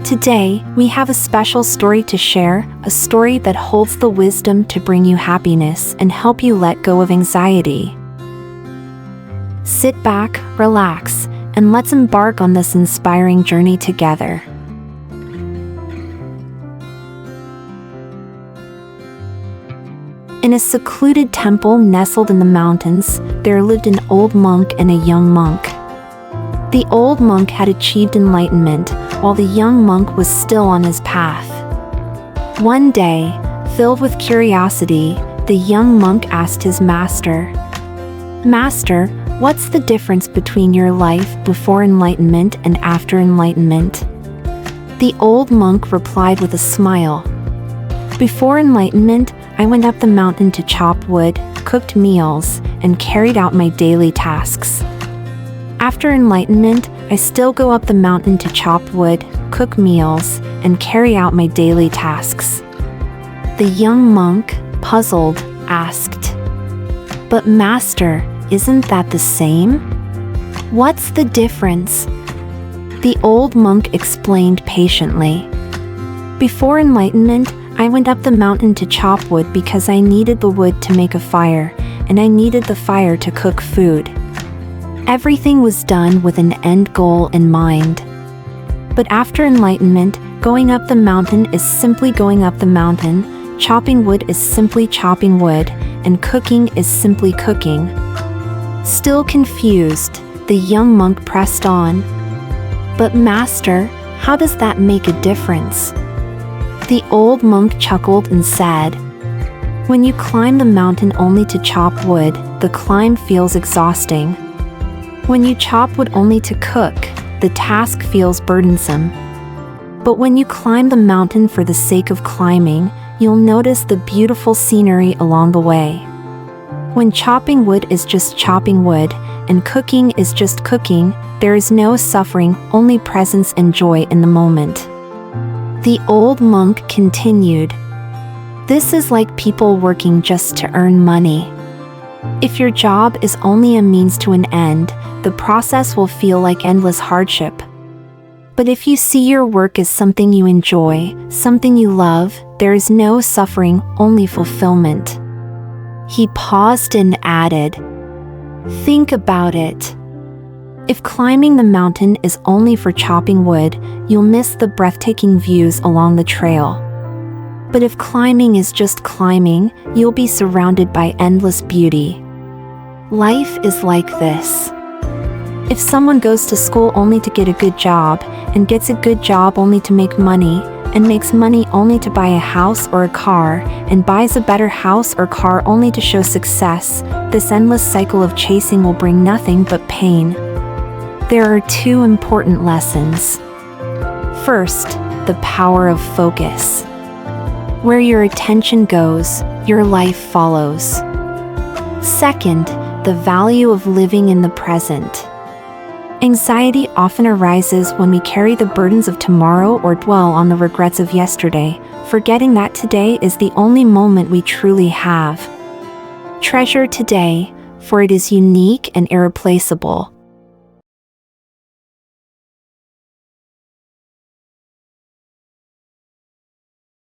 Today, we have a special story to share, a story that holds the wisdom to bring you happiness and help you let go of anxiety. Sit back, relax, and let's embark on this inspiring journey together. In a secluded temple nestled in the mountains, there lived an old monk and a young monk. The old monk had achieved enlightenment, while the young monk was still on his path. One day, filled with curiosity, the young monk asked his master, "Master, what's the difference between your life before enlightenment and after enlightenment?" The old monk replied with a smile, "Before enlightenment, I went up the mountain to chop wood, cooked meals, and carried out my daily tasks. After enlightenment, I still go up the mountain to chop wood, cook meals, and carry out my daily tasks." The young monk, puzzled, asked, "But Master, isn't that the same? What's the difference?" The old monk explained patiently, "Before enlightenment, I went up the mountain to chop wood because I needed the wood to make a fire, and I needed the fire to cook food. Everything was done with an end goal in mind. But after enlightenment, going up the mountain is simply going up the mountain, chopping wood is simply chopping wood, and cooking is simply cooking." Still confused, the young monk pressed on, "But Master, how does that make a difference?" The old monk chuckled and said, "When you climb the mountain only to chop wood, the climb feels exhausting. When you chop wood only to cook, the task feels burdensome. But when you climb the mountain for the sake of climbing, you'll notice the beautiful scenery along the way. When chopping wood is just chopping wood, and cooking is just cooking, there is no suffering, only presence and joy in the moment." The old monk continued, "This is like people working just to earn money. If your job is only a means to an end, the process will feel like endless hardship. But if you see your work as something you enjoy, something you love, there is no suffering, only fulfillment." He paused and added, "Think about it. If climbing the mountain is only for chopping wood, you'll miss the breathtaking views along the trail. But if climbing is just climbing, you'll be surrounded by endless beauty. Life is like this. If someone goes to school only to get a good job, and gets a good job only to make money, and makes money only to buy a house or a car, and buys a better house or car only to show success, this endless cycle of chasing will bring nothing but pain. There are two important lessons. First, the power of focus. Where your attention goes, your life follows. Second, the value of living in the present. Anxiety often arises when we carry the burdens of tomorrow or dwell on the regrets of yesterday, forgetting that today is the only moment we truly have. Treasure today, for it is unique and irreplaceable.